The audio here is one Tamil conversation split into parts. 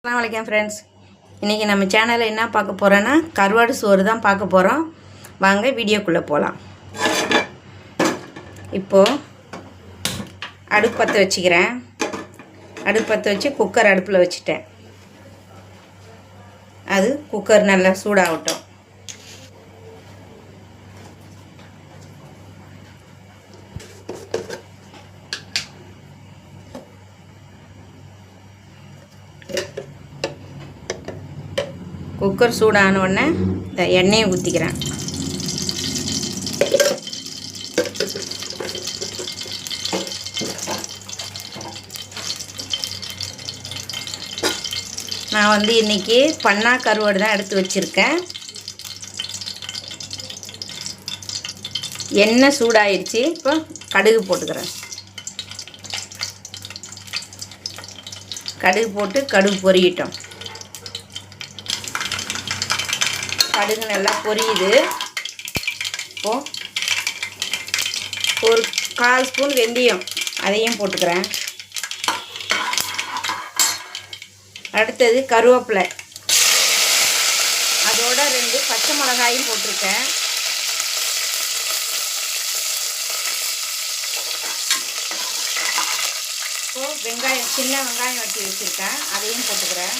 வணக்கம் ஃப்ரெண்ட்ஸ், இன்றைக்கி நம்ம சேனலில் என்ன பார்க்க போகிறோன்னா கருவாடு சோறு தான் பார்க்க போகிறோம். வாங்க வீடியோக்குள்ளே போகலாம். இப்போது அடுப்பு பற்ற வச்சுக்கிறேன். அடுப்பு பற்ற வச்சு குக்கர் அடுப்பில் வச்சுட்டேன். அது குக்கர் நல்லா சூடாகட்டும். குக்கர் சூடான உடனே இந்த எண்ணெயை ஊற்றிக்கிறேன். நான் இன்றைக்கி பண்ணா கருவாடு தான் எடுத்து வச்சுருக்கேன். எண்ணெய் சூடாயிடுச்சு. இப்போ கடுகு போட்டுக்கிறேன். கடுகு போட்டு கடுகு பொரியட்டும். கடுகு நல்லா பொரியுது. இப்போது ஒரு 1/4 ஸ்பூன் வெந்தயம் அதையும் போட்டுக்கிறேன். அடுத்தது கருவேப்பிலை, அதோட 2 பச்சை மிளகாயும் போட்டிருக்கேன். இப்போது வெங்காயம், சின்ன வெங்காயம் வெட்டி வச்சுருக்கேன், அதையும் போட்டுக்கிறேன்.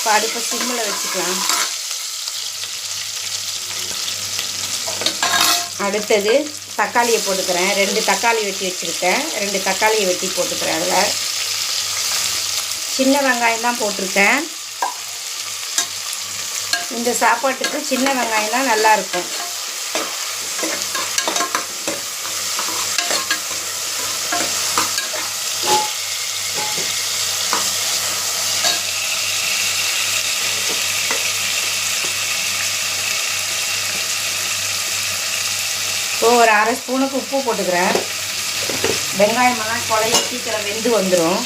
இப்போ அடுப்பை சிம்மில் வச்சுக்கலாம். அடுத்தது தக்காளியை போட்டுக்கிறேன். 2 தக்காளி வெட்டி வச்சுருக்கேன். 2 தக்காளியை வெட்டி போட்டுக்கிறேன். அதில் சின்ன வெங்காயம் தான் போட்டிருக்கேன். இந்த சாப்பாட்டுக்கு சின்ன வெங்காயம் தான் நல்லாயிருக்கும். இப்போ ஒரு 1/2 ஸ்பூனுக்கு உப்பு போட்டுக்கிறேன். வெங்காயமெல்லாம் குழைய சீக்கிரம் வெந்து வந்துடும்.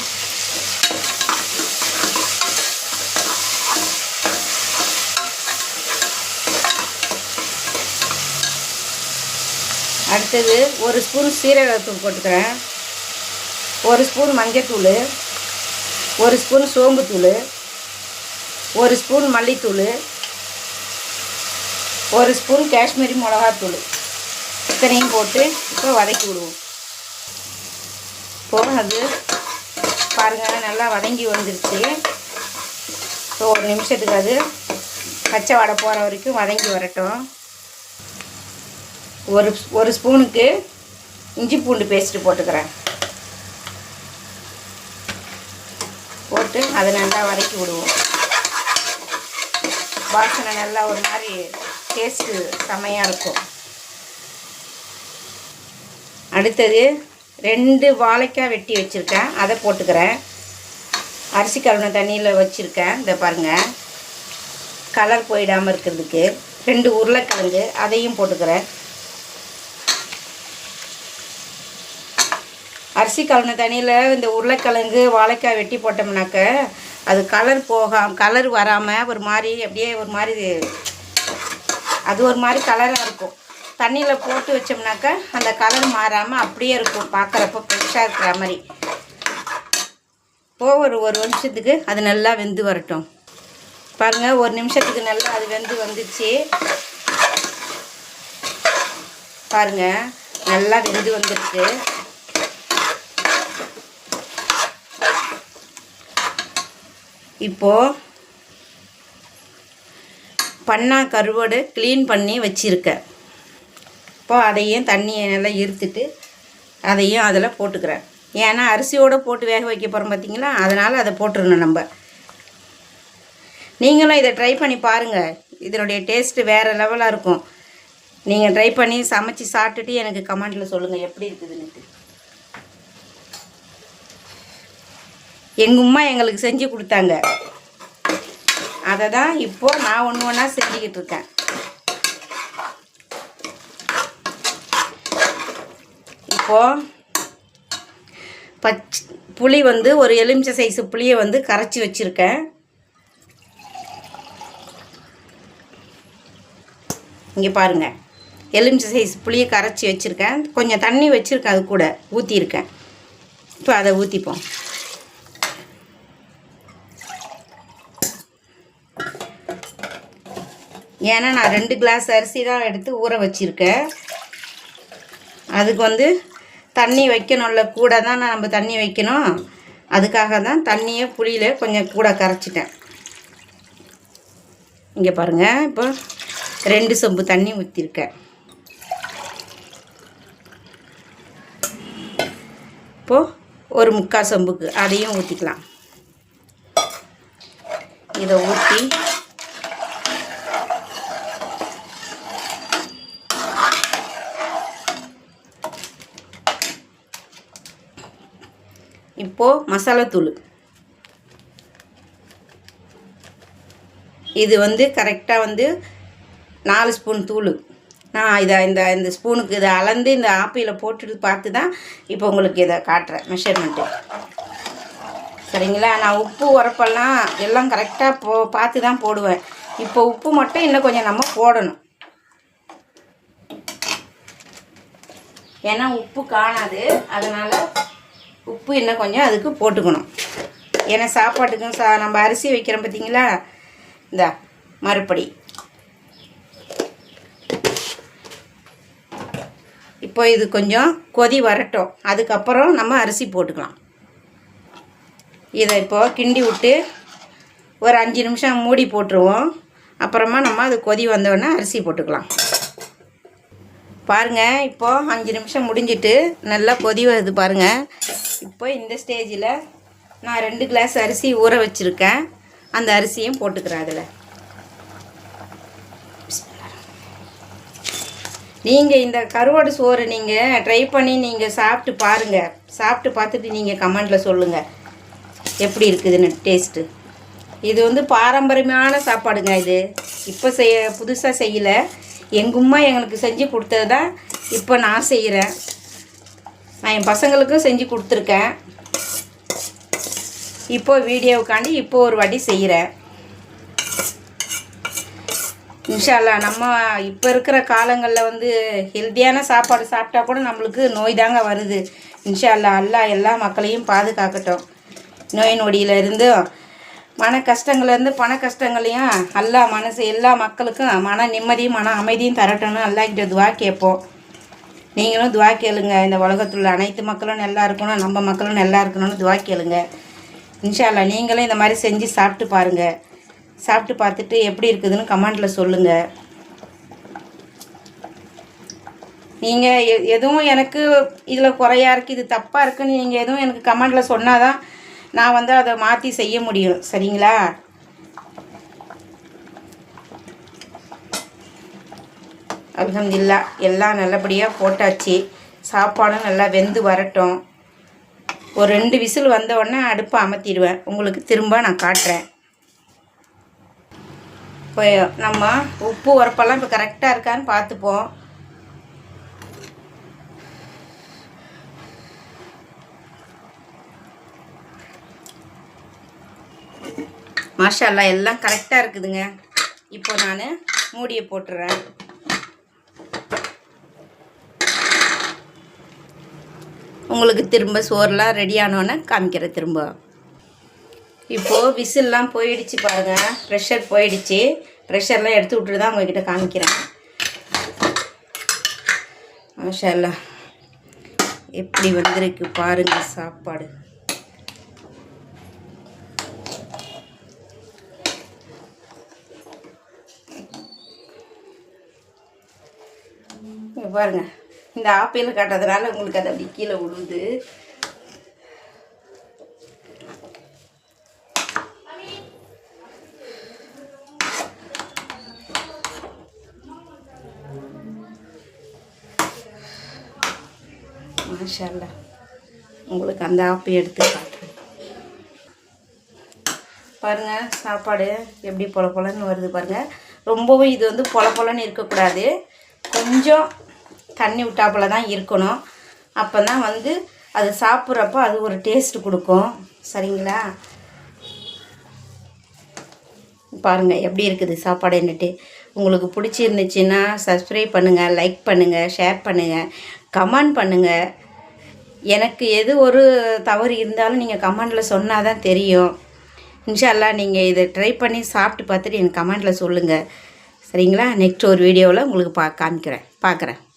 அடுத்தது 1 ஸ்பூன் சீரகத்தூள் போட்டுக்கிறேன். 1 ஸ்பூன் மஞ்சத்தூள், 1 ஸ்பூன் சோம்புத்தூள், 1 ஸ்பூன் மல்லித்தூள், 1 ஸ்பூன் காஷ்மீரி மிளகாத்தூள் இத்தனையும் போட்டு இப்போ வதக்கி விடுவோம். இப்போது அது பாருங்கள் நல்லா வதங்கி வந்துருச்சு. இப்போ 1 நிமிஷத்துக்கு அது பச்சை வாடை போகிற வரைக்கும் வதங்கி வரட்டும். ஒரு ஸ்பூனுக்கு இஞ்சி பூண்டு பேஸ்ட்டு போட்டுக்கிறேன். போட்டு அதை நல்லா வதக்கி விடுவோம். வாசனை நல்லா ஒரு மாதிரி டேஸ்ட்டு செம்மையாக இருக்கும். அடுத்தது 2 வாழைக்காய் வெட்டி வச்சுருக்கேன், அதை போட்டுக்கிறேன். அரிசி கழுவின தண்ணியில் வச்சுருக்கேன். இதை பாருங்கள், கலர் போயிடாமல் இருக்கிறதுக்கு. 2 உருளைக்கிழங்கு அதையும் போட்டுக்கிறேன். அரிசி கழுவின தண்ணியில் இந்த உருளைக்கிழங்கு வாழைக்காய் வெட்டி போட்டோம்னாக்க அது கலர் வராமல் ஒரு மாதிரி அப்படியே ஒரு மாதிரி அது ஒரு மாதிரி கலராக இருக்கும். தண்ணியில் போட்டு வச்சோம்னாக்கா அந்த கலர் மாறாமல் அப்படியே இருக்கும், பார்க்குறப்ப ஃப்ரெஷ்ஷாக இருக்கிற மாதிரி. ஒரு நிமிஷத்துக்கு அது நல்லா வெந்து வரட்டும். பாருங்கள், 1 நிமிஷத்துக்கு நல்லா அது வெந்து வந்துடுச்சு. பாருங்கள், நல்லா வெந்து வந்துடுச்சு. இப்போது பண்ணா கருவாடு க்ளீன் பண்ணி வச்சுருக்கேன். இப்போது அதையும் தண்ணியை நல்லா இருத்துட்டு அதையும் அதில் போட்டுக்கிறேன். ஏன்னா அரிசியோடு போட்டு வேக வைக்க போகிறோம் பார்த்தீங்களா, அதனால் அதை போட்டுருணும் நம்ம. நீங்களும் இதை ட்ரை பண்ணி பாருங்கள். இதனுடைய டேஸ்ட்டு வேறு லெவலாக இருக்கும். நீங்கள் ட்ரை பண்ணி சமைச்சு சாப்பிட்டுட்டு எனக்கு கமெண்ட்டில் சொல்லுங்கள் எப்படி இருக்குதுன்னுட்டு. எங்கள் அம்மா எங்களுக்கு செஞ்சு கொடுத்தாங்க. அதை தான் இப்போது நான் ஒன்று ஒன்றா செஞ்சுக்கிட்டு இருக்கேன். இப்போது புளி ஒரு எலுமிச்சை சைஸு புளியை கரைச்சி வச்சுருக்கேன். இங்கே பாருங்கள், எலுமிச்சை சைஸ் புளியை கரைச்சி வச்சுருக்கேன். கொஞ்சம் தண்ணி வச்சுருக்கேன், அது கூட ஊற்றிருக்கேன். இப்போ அதை ஊற்றிப்போம். ஏன்னா நான் 2 கிளாஸ் அரிசி தான் எடுத்து ஊற வச்சுருக்கேன். அதுக்கு தண்ணி வைக்கணும்ல, கூட தான் நம்ம தண்ணி வைக்கணும். அதுக்காக தான் தண்ணியை புளியில் கொஞ்சம் கூட கரைச்சிட்டேன். இங்கே பாருங்கள், இப்போ 2 சொம்பு தண்ணி ஊற்றிருக்கேன். இப்போது ஒரு 3/4 சொம்புக்கு அதையும் ஊற்றிக்கலாம். இதை ஊற்றி இப்போது மசாலாத்தூள் இது கரெக்டாக 4 ஸ்பூன் தூள். நான் இதை இந்த ஸ்பூனுக்கு இதை அளந்து இந்த ஆப்பியில் போட்டுட்டு பார்த்து தான் இப்போ உங்களுக்கு இதை காட்டுறேன் மெஷர்மெண்ட்டு. சரிங்களா? நான் உப்பு உரப்பெல்லாம் எல்லாம் கரெக்டாக பார்த்து தான் போடுவேன். இப்போ உப்பு மட்டும் இன்னும் கொஞ்சம் நம்ம போடணும். ஏன்னா உப்பு காணாது, அதனால் உப்பு இன்னும் கொஞ்சம் அதுக்கு போட்டுக்கணும். ஏன்னா சாப்பாட்டுக்கும் நம்ம அரிசி வைக்கிறோம் பார்த்தீங்களா, இந்த மறுபடி. இப்போ இது கொஞ்சம் கொதி வரட்டும், அதுக்கப்புறம் நம்ம அரிசி போட்டுக்கலாம். இதை இப்போது கிண்டி விட்டு ஒரு 5 நிமிஷம் மூடி போட்டுருவோம். அப்புறமா நம்ம அது கொதி வந்தோடனே அரிசி போட்டுக்கலாம். பாருங்கள், இப்போது 5 நிமிஷம் முடிஞ்சிட்டு நல்லா கொதி வருது பாருங்கள். இப்போ இந்த ஸ்டேஜில் நான் 2 கிளாஸ் அரிசி ஊற வச்சுருக்கேன். அந்த அரிசியும் போட்டுக்கிறேன் அதில். நீங்கள் இந்த கருவாடு சோறு நீங்கள் ட்ரை பண்ணி நீங்கள் சாப்பிட்டு பாருங்கள். சாப்பிட்டு பார்த்துட்டு நீங்கள் கமெண்டில் சொல்லுங்கள் எப்படி இருக்குதுன்னு டேஸ்ட்டு. இது பாரம்பரியமான சாப்பாடுங்க. இது இப்போ புதுசாக செய்யலை. எங்கள் அம்மா எங்களுக்கு செஞ்சு கொடுத்தது தான் இப்போ நான் செய்கிறேன். நான் என் பசங்களுக்கும் செஞ்சு கொடுத்துருக்கேன். இப்போது வீடியோவுக்காண்டி இப்போ ஒரு வாட்டி செய்கிறேன். இன்ஷா அல்லாஹ் நம்ம இப்போ இருக்கிற காலங்களில் ஹெல்த்தியான சாப்பாடு சாப்பிட்டா கூட நம்மளுக்கு நோய் தாங்க வருது. இன்ஷா அல்லாஹ் அல்லாஹ் எல்லா மக்களையும் பாதுகாக்கட்டும். நோய் நொடியிலேருந்து மன கஷ்டங்கள்லேருந்து பண கஷ்டங்களையும் அல்லாஹ் எல்லா மக்களுக்கும் மன நிம்மதியும் மன அமைதியும் தரட்டும்னு அல்லாஹ்கிட்ட துவா கேட்போம். நீங்களும் துவா கேளுங்க. இந்த உலகத்தில் அனைத்து மக்களும் நல்லா இருக்கணும், நம்ம மக்களும் நல்லா இருக்கணும்னு துவா கேளுங்க. இன்ஷா அல்லாஹ் நீங்களும் இந்த மாதிரி செஞ்சு சாப்பிட்டு பாருங்கள். சாப்பிட்டு பார்த்துட்டு எப்படி இருக்குதுன்னு கமெண்டில் சொல்லுங்கள். நீங்கள் எதுவும் எனக்கு இதில் குறையா இருக்குது, இது தப்பாக இருக்குன்னு நீங்கள் எதுவும் எனக்கு கமெண்டில் சொன்னால் தான் நான் அதை மாற்றி செய்ய முடியும். சரிங்களா? அல்ஹம்துலில்லாஹ் எல்லாம் நல்லபடியாக போட்டாச்சு. சாப்பாடும் நல்லா வெந்து வரட்டும். ஒரு 2 விசில் வந்த உடனே அடுப்பை அமர்த்திடுவேன். உங்களுக்கு திரும்ப நான் காட்டுறேன். இப்போ நம்ம உப்பு உரப்பெல்லாம் இப்போ கரெக்டாக இருக்கான்னு பார்த்துப்போம். மாஷா அல்லாஹ் எல்லாம் கரெக்டாக இருக்குதுங்க. இப்போ நான் மூடியை போட்டுறேன். உங்களுக்கு திரும்ப சோறுலாம் ரெடி ஆனோன்னே காமிக்கிறேன் திரும்ப. இப்போது விசில்லாம் போயிடுச்சு பாருங்கள். ப்ரெஷர் போயிடுச்சு. ப்ரெஷர்லாம் எடுத்து விட்டுட்டு தான் உங்கள்கிட்ட காமிக்கிறேன். மாஷா அல்லாஹ் எப்படி வந்திருக்கு பாருங்கள் சாப்பாடு. பாருங்கள், இந்த ஆப்பிள் காட்டுறதுனால உங்களுக்கு அது அப்படி கீழே விழுது. மாஷா அல்லாஹ் உங்களுக்கு அந்த ஆப்பை எடுத்து காட்டுறேன். பாருங்கள் சாப்பாடு எப்படி பொல பொலன்னு வருது பாருங்கள். ரொம்பவும் இது பொல பொலன்னு இருக்கக்கூடாது. கொஞ்சம் தண்ணி விட்டாப்புல தான் இருக்கணும். அப்போ தான் அது சாப்பிட்றப்போ அது ஒரு டேஸ்ட்டு கொடுக்கும். சரிங்களா? பாருங்கள் எப்படி இருக்குது சாப்பாடு என்னட்டு. உங்களுக்கு பிடிச்சிருந்துச்சின்னா சப்ஸ்கிரைப் பண்ணுங்கள், லைக் பண்ணுங்கள், ஷேர் பண்ணுங்கள், கமெண்ட் பண்ணுங்கள். எனக்கு எது ஒரு தவறு இருந்தாலும் நீங்கள் கமெண்டில் சொன்னால் தான் தெரியும். இன்ஷா அல்லாஹ் நீங்கள் இதை ட்ரை பண்ணி சாப்பிட்டு பார்த்துட்டு எனக்கு கமெண்டில் சொல்லுங்கள். சரிங்களா? நெக்ஸ்ட் ஒரு வீடியோவில் உங்களுக்கு பார்க்குறேன்.